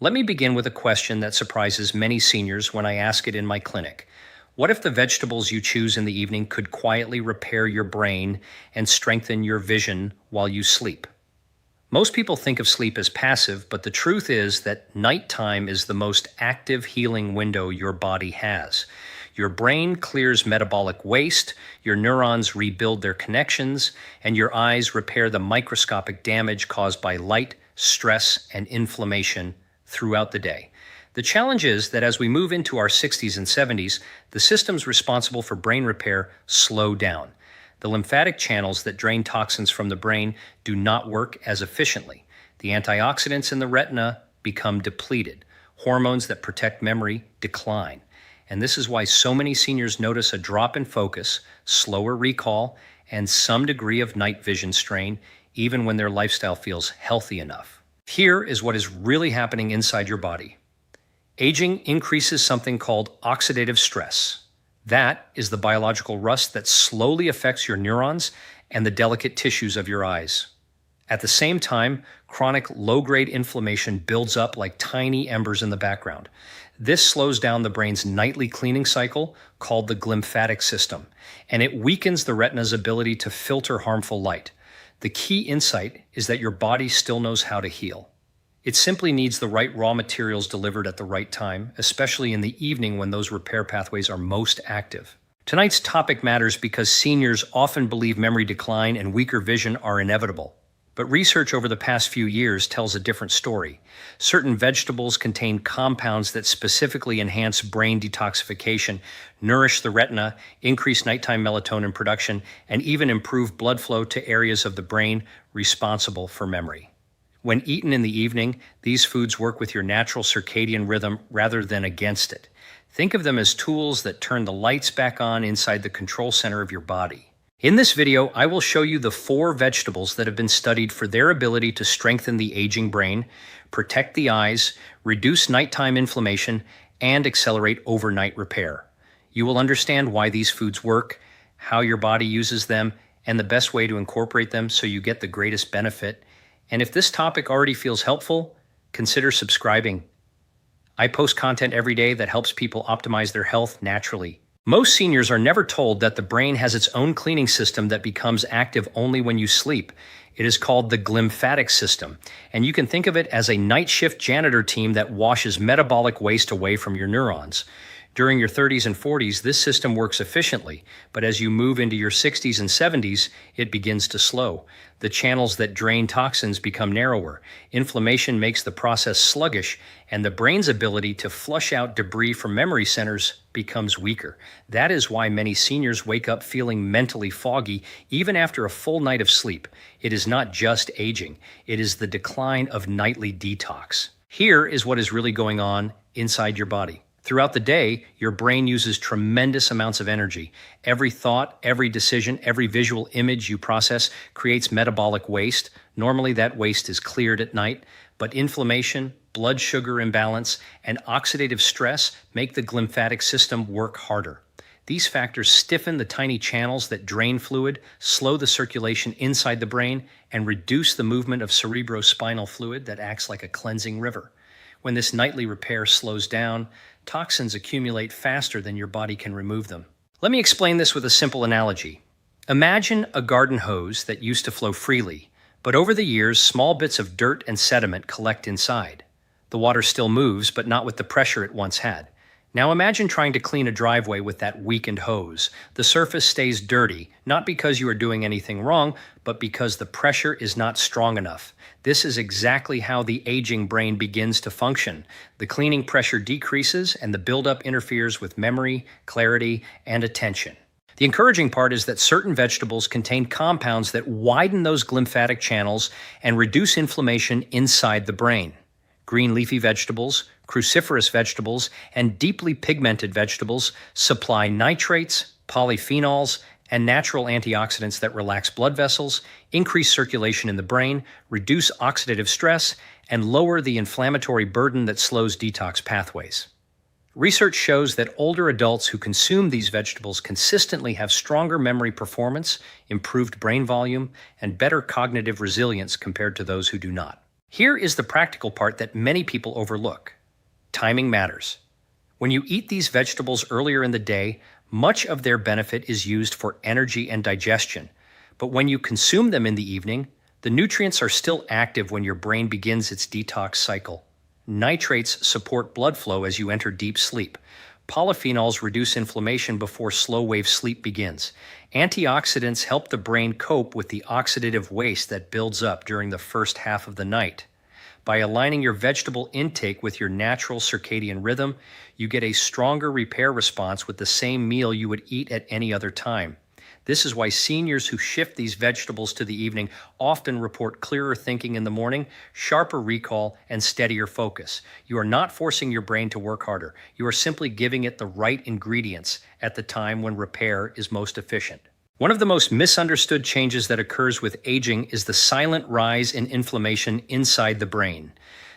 Let me begin with a question that surprises many seniors when I ask it in my clinic. What if the vegetables you choose in the evening could quietly repair your brain and strengthen your vision while you sleep? Most people think of sleep as passive, but the truth is that nighttime is the most active healing window your body has. Your brain clears metabolic waste, your neurons rebuild their connections, and your eyes repair the microscopic damage caused by light, stress, and inflammation throughout the day. The challenge is that as we move into our 60s and 70s, the systems responsible for brain repair slow down. The lymphatic channels that drain toxins from the brain do not work as efficiently. The antioxidants in the retina become depleted. Hormones that protect memory decline. And this is why so many seniors notice a drop in focus, slower recall, and some degree of night vision strain, even when their lifestyle feels healthy enough. Here is what is really happening inside your body. Aging increases something called oxidative stress. That is the biological rust that slowly affects your neurons and the delicate tissues of your eyes. At the same time, chronic low-grade inflammation builds up like tiny embers in the background. This slows down the brain's nightly cleaning cycle, called the glymphatic system, and it weakens the retina's ability to filter harmful light. The key insight is that your body still knows how to heal. It simply needs the right raw materials delivered at the right time, especially in the evening when those repair pathways are most active. Tonight's topic matters because seniors often believe memory decline and weaker vision are inevitable. But research over the past few years tells a different story. Certain vegetables contain compounds that specifically enhance brain detoxification, nourish the retina, increase nighttime melatonin production, and even improve blood flow to areas of the brain responsible for memory. When eaten in the evening, these foods work with your natural circadian rhythm rather than against it. Think of them as tools that turn the lights back on inside the control center of your body. In this video, I will show you the 4 vegetables that have been studied for their ability to strengthen the aging brain, protect the eyes, reduce nighttime inflammation, and accelerate overnight repair. You will understand why these foods work, how your body uses them, and the best way to incorporate them so you get the greatest benefit. And if this topic already feels helpful, consider subscribing. I post content every day that helps people optimize their health naturally. Most seniors are never told that the brain has its own cleaning system that becomes active only when you sleep. It is called the glymphatic system, and you can think of it as a night shift janitor team that washes metabolic waste away from your neurons. During your 30s and 40s, this system works efficiently, but as you move into your 60s and 70s, it begins to slow. The channels that drain toxins become narrower. Inflammation makes the process sluggish, and the brain's ability to flush out debris from memory centers becomes weaker. That is why many seniors wake up feeling mentally foggy even after a full night of sleep. It is not just aging, it is the decline of nightly detox. Here is what is really going on inside your body. Throughout the day, your brain uses tremendous amounts of energy. Every thought, every decision, every visual image you process creates metabolic waste. Normally that waste is cleared at night, but inflammation, blood sugar imbalance, and oxidative stress make the glymphatic system work harder. These factors stiffen the tiny channels that drain fluid, slow the circulation inside the brain, and reduce the movement of cerebrospinal fluid that acts like a cleansing river. When this nightly repair slows down, toxins accumulate faster than your body can remove them. Let me explain this with a simple analogy. Imagine a garden hose that used to flow freely, but over the years, small bits of dirt and sediment collect inside. The water still moves, but not with the pressure it once had. Now imagine trying to clean a driveway with that weakened hose. The surface stays dirty, not because you are doing anything wrong, but because the pressure is not strong enough. This is exactly how the aging brain begins to function. The cleaning pressure decreases and the buildup interferes with memory, clarity, and attention. The encouraging part is that certain vegetables contain compounds that widen those glymphatic channels and reduce inflammation inside the brain. Green leafy vegetables, cruciferous vegetables, and deeply pigmented vegetables supply nitrates, polyphenols, and natural antioxidants that relax blood vessels, increase circulation in the brain, reduce oxidative stress, and lower the inflammatory burden that slows detox pathways. Research shows that older adults who consume these vegetables consistently have stronger memory performance, improved brain volume, and better cognitive resilience compared to those who do not. Here is the practical part that many people overlook. Timing matters. When you eat these vegetables earlier in the day, much of their benefit is used for energy and digestion. But when you consume them in the evening, the nutrients are still active when your brain begins its detox cycle. Nitrates support blood flow as you enter deep sleep. Polyphenols reduce inflammation before slow-wave sleep begins. Antioxidants help the brain cope with the oxidative waste that builds up during the first half of the night. By aligning your vegetable intake with your natural circadian rhythm, you get a stronger repair response with the same meal you would eat at any other time. This is why seniors who shift these vegetables to the evening often report clearer thinking in the morning, sharper recall, and steadier focus. You are not forcing your brain to work harder. You are simply giving it the right ingredients at the time when repair is most efficient. One of the most misunderstood changes that occurs with aging is the silent rise in inflammation inside the brain.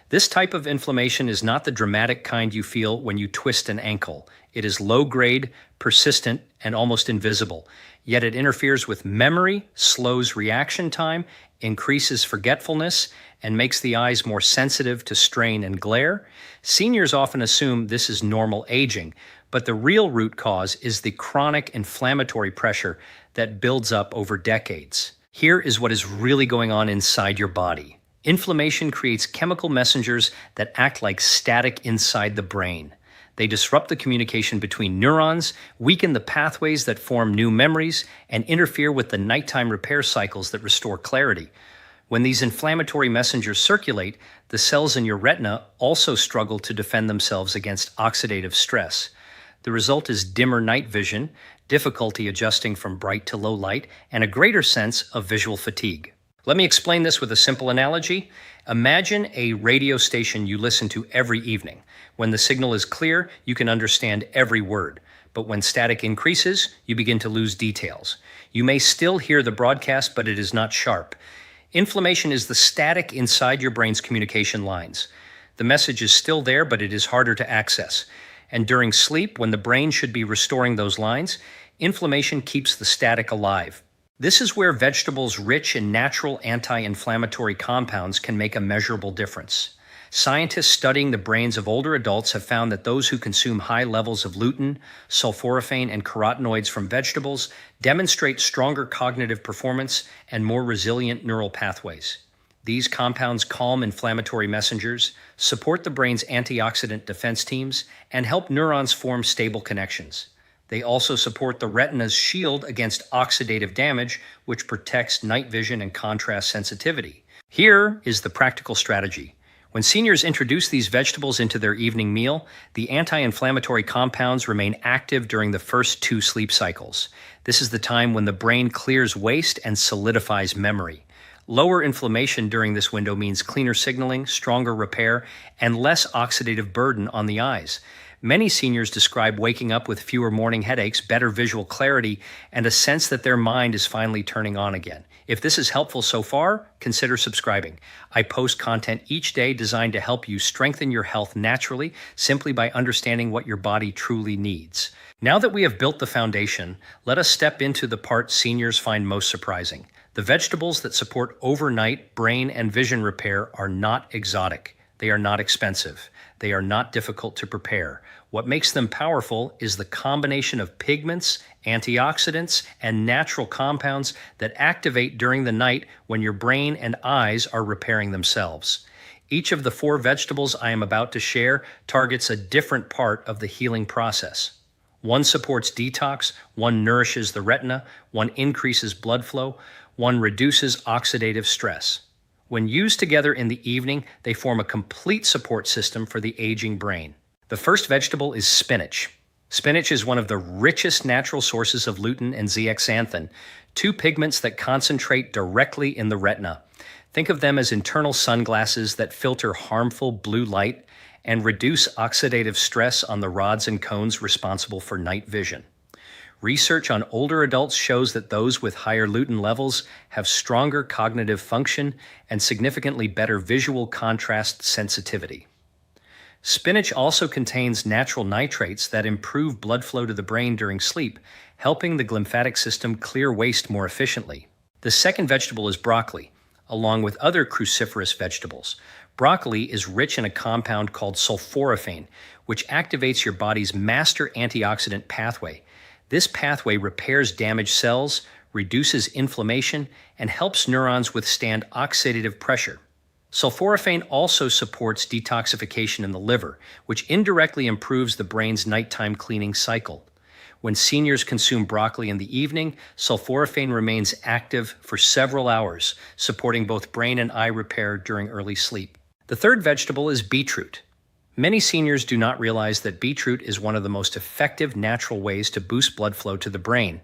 This type of inflammation is not the dramatic kind you feel when you twist an ankle. It is low-grade, persistent, and almost invisible. Yet it interferes with memory, slows reaction time, increases forgetfulness, and makes the eyes more sensitive to strain and glare. Seniors often assume this is normal aging, but the real root cause is the chronic inflammatory pressure that builds up over decades. Here is what is really going on inside your body. Inflammation creates chemical messengers that act like static inside the brain. They disrupt the communication between neurons, weaken the pathways that form new memories, and interfere with the nighttime repair cycles that restore clarity. When these inflammatory messengers circulate, the cells in your retina also struggle to defend themselves against oxidative stress. The result is dimmer night vision, difficulty adjusting from bright to low light, and a greater sense of visual fatigue. Let me explain this with a simple analogy. Imagine a radio station you listen to every evening. When the signal is clear, you can understand every word. But when static increases, you begin to lose details. You may still hear the broadcast, but it is not sharp. Inflammation is the static inside your brain's communication lines. The message is still there, but it is harder to access. And during sleep, when the brain should be restoring those lines, inflammation keeps the static alive. This is where vegetables rich in natural anti-inflammatory compounds can make a measurable difference. Scientists studying the brains of older adults have found that those who consume high levels of lutein, sulforaphane, and carotenoids from vegetables demonstrate stronger cognitive performance and more resilient neural pathways. These compounds calm inflammatory messengers, support the brain's antioxidant defense teams, and help neurons form stable connections. They also support the retina's shield against oxidative damage, which protects night vision and contrast sensitivity. Here is the practical strategy. When seniors introduce these vegetables into their evening meal, the anti-inflammatory compounds remain active during the first 2 sleep cycles. This is the time when the brain clears waste and solidifies memory. Lower inflammation during this window means cleaner signaling, stronger repair, and less oxidative burden on the eyes. Many seniors describe waking up with fewer morning headaches, better visual clarity, and a sense that their mind is finally turning on again. If this is helpful so far, consider subscribing. I post content each day designed to help you strengthen your health naturally, simply by understanding what your body truly needs. Now that we have built the foundation, let us step into the part seniors find most surprising. The vegetables that support overnight brain and vision repair are not exotic. They are not expensive. They are not difficult to prepare. What makes them powerful is the combination of pigments, antioxidants, and natural compounds that activate during the night when your brain and eyes are repairing themselves. Each of the 4 vegetables I am about to share targets a different part of the healing process. One supports detox, one nourishes the retina, one increases blood flow, one reduces oxidative stress. When used together in the evening, they form a complete support system for the aging brain. The first vegetable is spinach. Spinach is one of the richest natural sources of lutein and zeaxanthin, 2 pigments that concentrate directly in the retina. Think of them as internal sunglasses that filter harmful blue light and reduce oxidative stress on the rods and cones responsible for night vision. Research on older adults shows that those with higher lutein levels have stronger cognitive function and significantly better visual contrast sensitivity. Spinach also contains natural nitrates that improve blood flow to the brain during sleep, helping the glymphatic system clear waste more efficiently. The second vegetable is broccoli. along with other cruciferous vegetables. Broccoli is rich in a compound called sulforaphane, which activates your body's master antioxidant pathway. This pathway repairs damaged cells, reduces inflammation, and helps neurons withstand oxidative pressure. Sulforaphane also supports detoxification in the liver, which indirectly improves the brain's nighttime cleaning cycle. When seniors consume broccoli in the evening, sulforaphane remains active for several hours, supporting both brain and eye repair during early sleep. The third vegetable is beetroot. Many seniors do not realize that beetroot is one of the most effective natural ways to boost blood flow to the brain.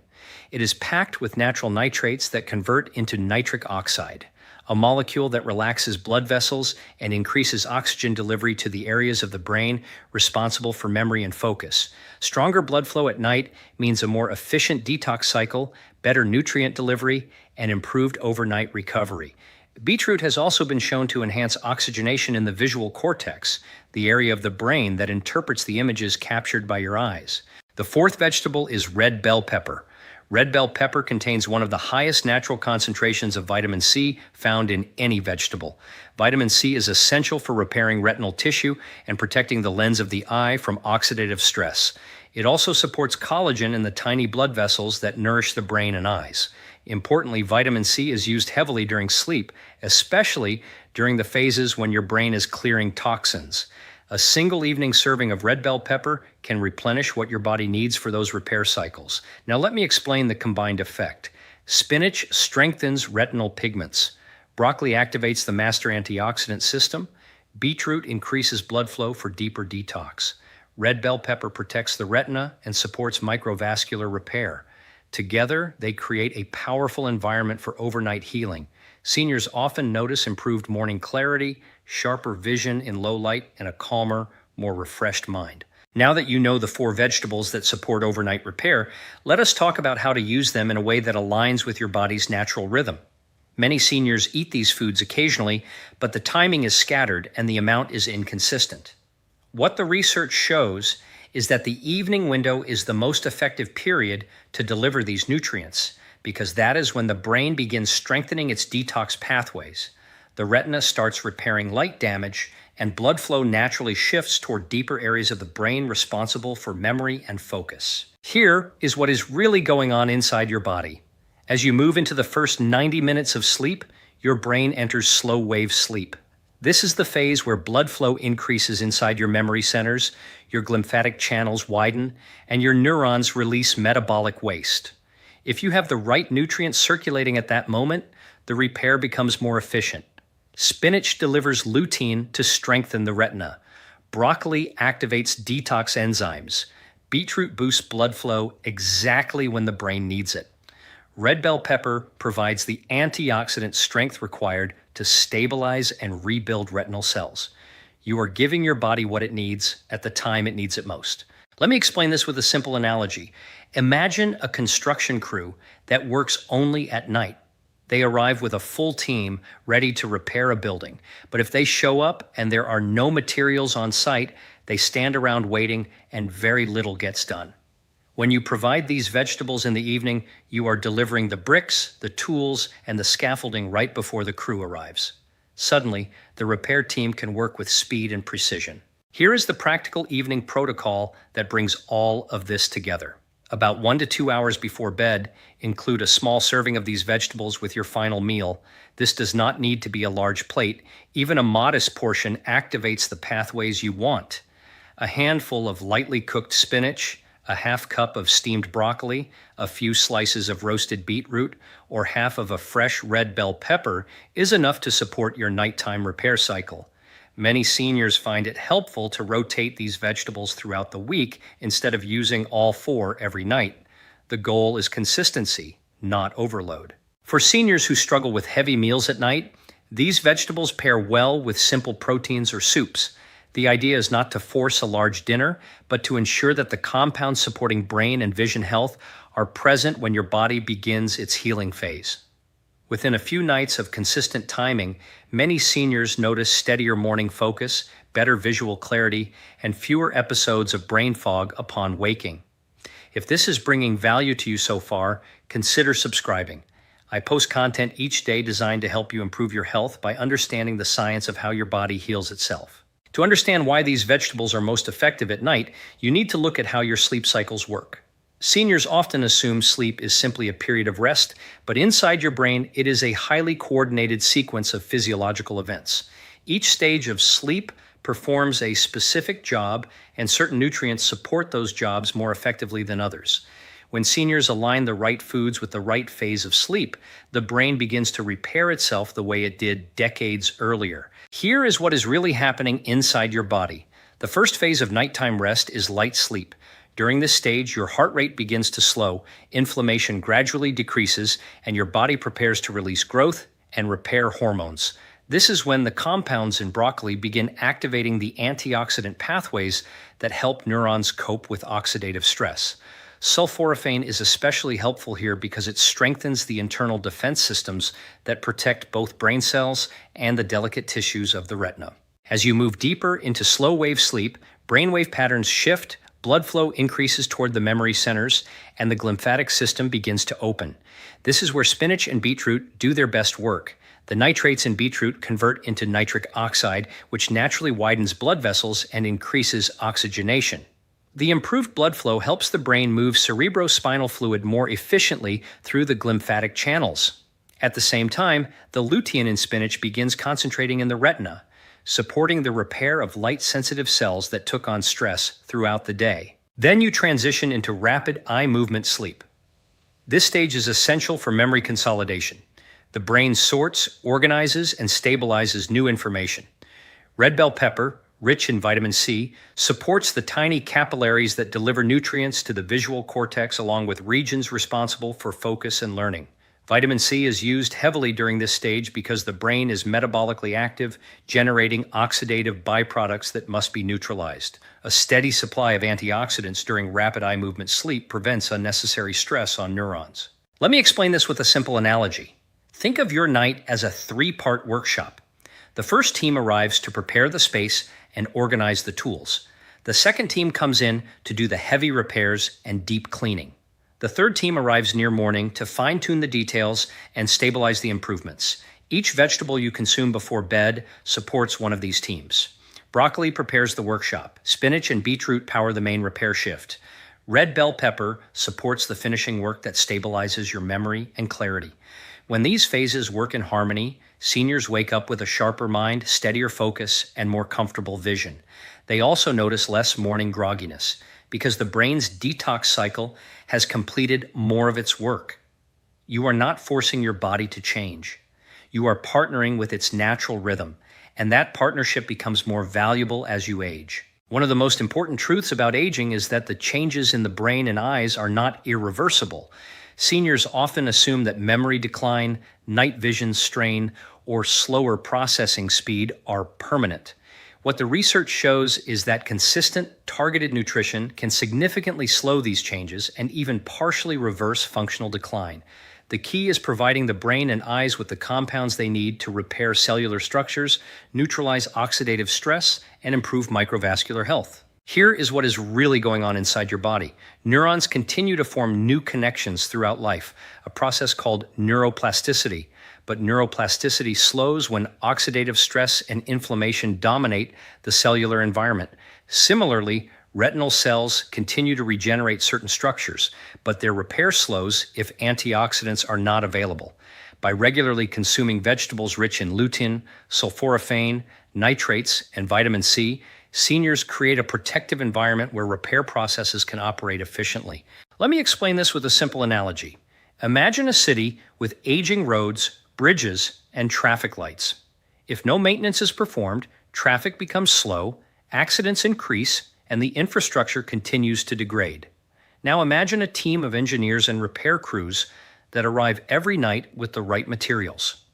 It is packed with natural nitrates that convert into nitric oxide, a molecule that relaxes blood vessels and increases oxygen delivery to the areas of the brain responsible for memory and focus. Stronger blood flow at night means a more efficient detox cycle, better nutrient delivery, and improved overnight recovery. Beetroot has also been shown to enhance oxygenation in the visual cortex, the area of the brain that interprets the images captured by your eyes. The fourth vegetable is red bell pepper. Red bell pepper contains one of the highest natural concentrations of vitamin C found in any vegetable. Vitamin C is essential for repairing retinal tissue and protecting the lens of the eye from oxidative stress. It also supports collagen in the tiny blood vessels that nourish the brain and eyes. Importantly, vitamin C is used heavily during sleep, especially during the phases when your brain is clearing toxins. A single evening serving of red bell pepper can replenish what your body needs for those repair cycles. Now let me explain the combined effect. Spinach strengthens retinal pigments. Broccoli activates the master antioxidant system. Beetroot increases blood flow for deeper detox. Red bell pepper protects the retina and supports microvascular repair. Together, they create a powerful environment for overnight healing. Seniors often notice improved morning clarity, sharper vision in low light, and a calmer, more refreshed mind. Now that you know the four vegetables that support overnight repair, let us talk about how to use them in a way that aligns with your body's natural rhythm. Many seniors eat these foods occasionally, but the timing is scattered and the amount is inconsistent. What the research shows is that the evening window is the most effective period to deliver these nutrients, because that is when the brain begins strengthening its detox pathways. The retina starts repairing light damage, and blood flow naturally shifts toward deeper areas of the brain responsible for memory and focus. Here is what is really going on inside your body. As you move into the first 90 minutes of sleep, your brain enters slow wave sleep. This is the phase where blood flow increases inside your memory centers, your glymphatic channels widen, and your neurons release metabolic waste. If you have the right nutrients circulating at that moment, the repair becomes more efficient. Spinach delivers lutein to strengthen the retina. Broccoli activates detox enzymes. Beetroot boosts blood flow exactly when the brain needs it. Red bell pepper provides the antioxidant strength required to stabilize and rebuild retinal cells. You are giving your body what it needs at the time it needs it most. Let me explain this with a simple analogy. Imagine a construction crew that works only at night. They arrive with a full team ready to repair a building. But if they show up and there are no materials on site, they stand around waiting and very little gets done. When you provide these vegetables in the evening, you are delivering the bricks, the tools, and the scaffolding right before the crew arrives. Suddenly, the repair team can work with speed and precision. Here is the practical evening protocol that brings all of this together. About 1 to 2 hours before bed, include a small serving of these vegetables with your final meal. This does not need to be a large plate. Even a modest portion activates the pathways you want. A handful of lightly cooked spinach, a half cup of steamed broccoli, a few slices of roasted beetroot, or half of a fresh red bell pepper is enough to support your nighttime repair cycle. Many seniors find it helpful to rotate these vegetables throughout the week instead of using all four every night. The goal is consistency, not overload. For seniors who struggle with heavy meals at night, these vegetables pair well with simple proteins or soups. The idea is not to force a large dinner, but to ensure that the compounds supporting brain and vision health are present when your body begins its healing phase. Within a few nights of consistent timing, many seniors notice steadier morning focus, better visual clarity, and fewer episodes of brain fog upon waking. If this is bringing value to you so far, consider subscribing. I post content each day designed to help you improve your health by understanding the science of how your body heals itself. To understand why these vegetables are most effective at night, you need to look at how your sleep cycles work. Seniors often assume sleep is simply a period of rest, but inside your brain, it is a highly coordinated sequence of physiological events. Each stage of sleep performs a specific job, and certain nutrients support those jobs more effectively than others. When seniors align the right foods with the right phase of sleep, the brain begins to repair itself the way it did decades earlier. Here is what is really happening inside your body. The first phase of nighttime rest is light sleep. During this stage, your heart rate begins to slow, inflammation gradually decreases, and your body prepares to release growth and repair hormones. This is when the compounds in broccoli begin activating the antioxidant pathways that help neurons cope with oxidative stress. Sulforaphane is especially helpful here because it strengthens the internal defense systems that protect both brain cells and the delicate tissues of the retina. As you move deeper into slow-wave sleep, brainwave patterns shift, blood flow increases toward the memory centers, and the glymphatic system begins to open. This is where spinach and beetroot do their best work. The nitrates in beetroot convert into nitric oxide, which naturally widens blood vessels and increases oxygenation. The improved blood flow helps the brain move cerebrospinal fluid more efficiently through the glymphatic channels. At the same time, the lutein in spinach begins concentrating in the retina, supporting the repair of light-sensitive cells that took on stress throughout the day. Then you transition into rapid eye movement sleep. This stage is essential for memory consolidation. The brain sorts, organizes, and stabilizes new information. Red bell pepper, rich in vitamin C, supports the tiny capillaries that deliver nutrients to the visual cortex along with regions responsible for focus and learning. Vitamin C is used heavily during this stage because the brain is metabolically active, generating oxidative byproducts that must be neutralized. A steady supply of antioxidants during rapid eye movement sleep prevents unnecessary stress on neurons. Let me explain this with a simple analogy. Think of your night as a three-part workshop. The first team arrives to prepare the space and organize the tools. The second team comes in to do the heavy repairs and deep cleaning. The third team arrives near morning to fine-tune the details and stabilize the improvements. Each vegetable you consume before bed supports one of these teams. Broccoli prepares the workshop. Spinach and beetroot power the main repair shift. Red bell pepper supports the finishing work that stabilizes your memory and clarity. When these phases work in harmony, seniors wake up with a sharper mind, steadier focus, and more comfortable vision. They also notice less morning grogginess because the brain's detox cycle has completed more of its work. You are not forcing your body to change. You are partnering with its natural rhythm, and that partnership becomes more valuable as you age. One of the most important truths about aging is that the changes in the brain and eyes are not irreversible. Seniors often assume that memory decline, night vision strain, or slower processing speed are permanent. What the research shows is that consistent, targeted nutrition can significantly slow these changes and even partially reverse functional decline. The key is providing the brain and eyes with the compounds they need to repair cellular structures, neutralize oxidative stress, and improve microvascular health. Here is what is really going on inside your body. Neurons continue to form new connections throughout life, a process called neuroplasticity. But neuroplasticity slows when oxidative stress and inflammation dominate the cellular environment. Similarly, retinal cells continue to regenerate certain structures, but their repair slows if antioxidants are not available. By regularly consuming vegetables rich in lutein, sulforaphane, nitrates, and vitamin C, seniors create a protective environment where repair processes can operate efficiently. Let me explain this with a simple analogy. Imagine a city with aging roads, bridges, and traffic lights. If no maintenance is performed, traffic becomes slow, accidents increase, and the infrastructure continues to degrade. Now imagine a team of engineers and repair crews that arrive every night with the right materials.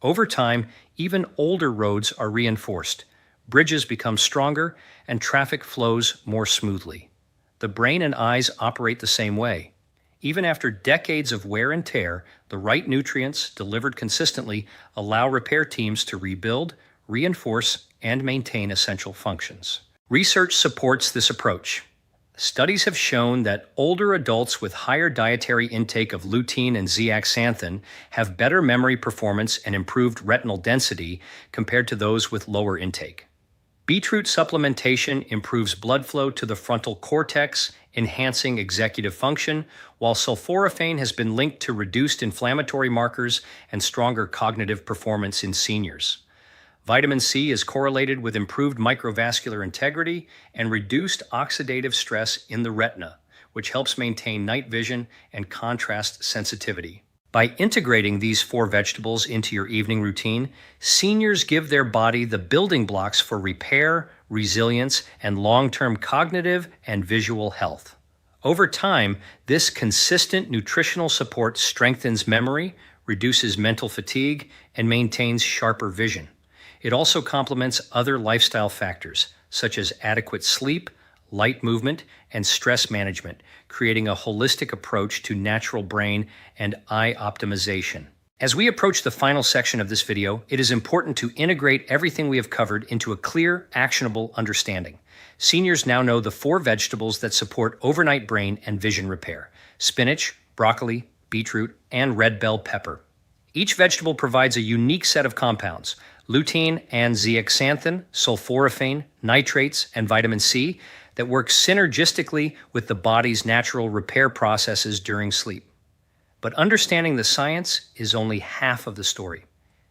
Over time, even older roads are reinforced. Bridges become stronger, and traffic flows more smoothly. The brain and eyes operate the same way. Even after decades of wear and tear, the right nutrients, delivered consistently, allow repair teams to rebuild, reinforce, and maintain essential functions. Research supports this approach. Studies have shown that older adults with higher dietary intake of lutein and zeaxanthin have better memory performance and improved retinal density compared to those with lower intake. Beetroot supplementation improves blood flow to the frontal cortex, enhancing executive function, while sulforaphane has been linked to reduced inflammatory markers and stronger cognitive performance in seniors. Vitamin C is correlated with improved microvascular integrity and reduced oxidative stress in the retina, which helps maintain night vision and contrast sensitivity. By integrating these 4 vegetables into your evening routine, seniors give their body the building blocks for repair, resilience, and long-term cognitive and visual health. Over time, this consistent nutritional support strengthens memory, reduces mental fatigue, and maintains sharper vision. It also complements other lifestyle factors, such as adequate sleep, light movement, and stress management, creating a holistic approach to natural brain and eye optimization. As we approach the final section of this video, it is important to integrate everything we have covered into a clear, actionable understanding. Seniors now know the 4 vegetables that support overnight brain and vision repair: spinach, broccoli, beetroot, and red bell pepper. Each vegetable provides a unique set of compounds: lutein and zeaxanthin, sulforaphane, nitrates, and vitamin C that work synergistically with the body's natural repair processes during sleep. But understanding the science is only half of the story.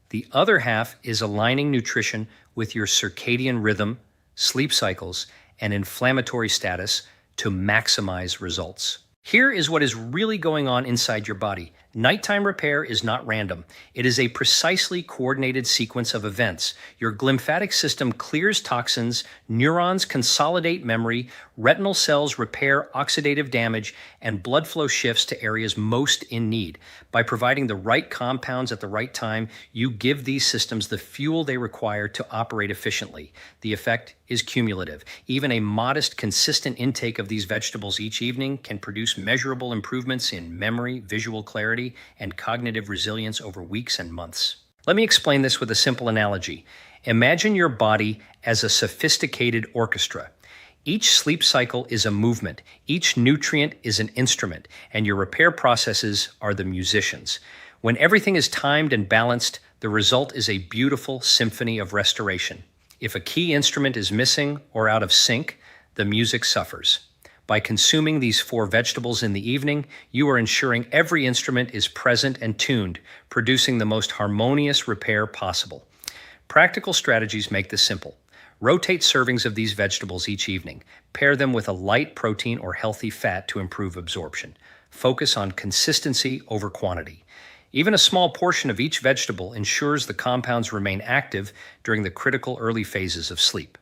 The other half is aligning nutrition with your circadian rhythm, sleep cycles, and inflammatory status to maximize results. Here is what is really going on inside your body. Nighttime repair is not random. It is a precisely coordinated sequence of events. Your glymphatic system clears toxins, neurons consolidate memory, retinal cells repair oxidative damage, and blood flow shifts to areas most in need. By providing the right compounds at the right time, you give these systems the fuel they require to operate efficiently. The effect is cumulative. Even a modest, consistent intake of these vegetables each evening can produce measurable improvements in memory, visual clarity, and cognitive resilience over weeks and months. Let me explain this with a simple analogy. Imagine your body as a sophisticated orchestra. Each sleep cycle is a movement, each nutrient is an instrument, and your repair processes are the musicians. When everything is timed and balanced, the result is a beautiful symphony of restoration. If a key instrument is missing or out of sync, the music suffers. By consuming these 4 vegetables in the evening, you are ensuring every instrument is present and tuned, producing the most harmonious repair possible. Practical strategies make this simple. Rotate servings of these vegetables each evening. Pair them with a light protein or healthy fat to improve absorption. Focus on consistency over quantity. Even a small portion of each vegetable ensures the compounds remain active during the critical early phases of sleep.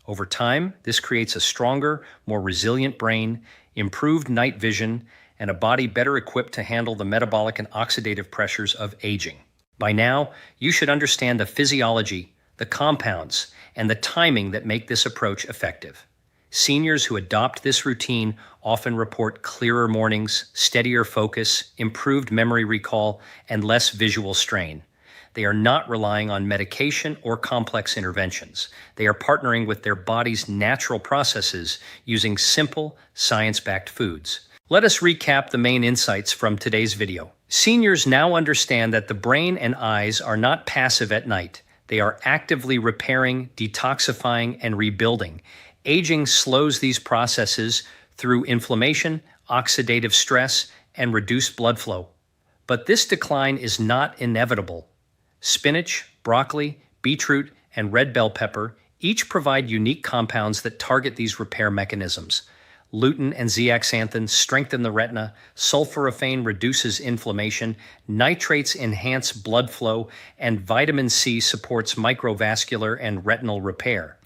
Over time, this creates a stronger, more resilient brain, improved night vision, and a body better equipped to handle the metabolic and oxidative pressures of aging. By now, you should understand the physiology, the compounds, and the timing that make this approach effective. Seniors who adopt this routine often report clearer mornings, steadier focus, improved memory recall, and less visual strain. They are not relying on medication or complex interventions. They are partnering with their body's natural processes using simple, science-backed foods. Let us recap the main insights from today's video. Seniors now understand that the brain and eyes are not passive at night. They are actively repairing, detoxifying, and rebuilding. Aging slows these processes through inflammation, oxidative stress, and reduced blood flow. But this decline is not inevitable. Spinach, broccoli, beetroot, and red bell pepper each provide unique compounds that target these repair mechanisms. Lutein and zeaxanthin strengthen the retina, sulforaphane reduces inflammation, nitrates enhance blood flow, and vitamin C supports microvascular and retinal repair.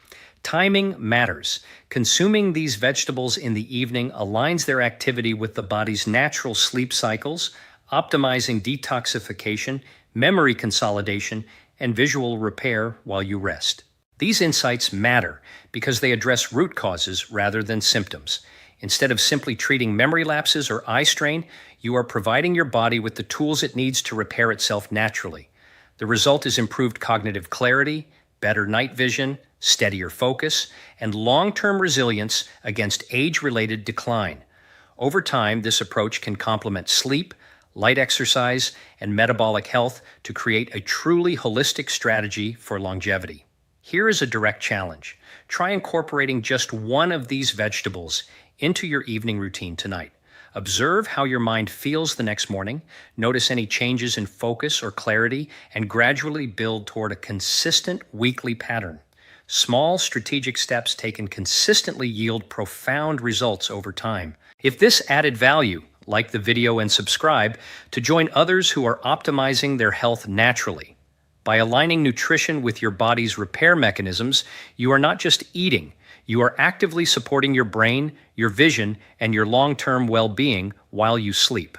Timing matters. Consuming these vegetables in the evening aligns their activity with the body's natural sleep cycles, optimizing detoxification, memory consolidation, and visual repair while you rest. These insights matter because they address root causes rather than symptoms. Instead of simply treating memory lapses or eye strain, you are providing your body with the tools it needs to repair itself naturally. The result is improved cognitive clarity, better night vision, steadier focus, and long-term resilience against age-related decline. Over time, this approach can complement sleep, light exercise, and metabolic health to create a truly holistic strategy for longevity. Here is a direct challenge. Try incorporating just one of these vegetables into your evening routine tonight. Observe how your mind feels the next morning, notice any changes in focus or clarity, and gradually build toward a consistent weekly pattern. Small strategic steps taken consistently yield profound results over time. If this added value, like the video and subscribe to join others who are optimizing their health naturally. By aligning nutrition with your body's repair mechanisms, you are not just eating, you are actively supporting your brain, your vision, and your long-term well-being while you sleep.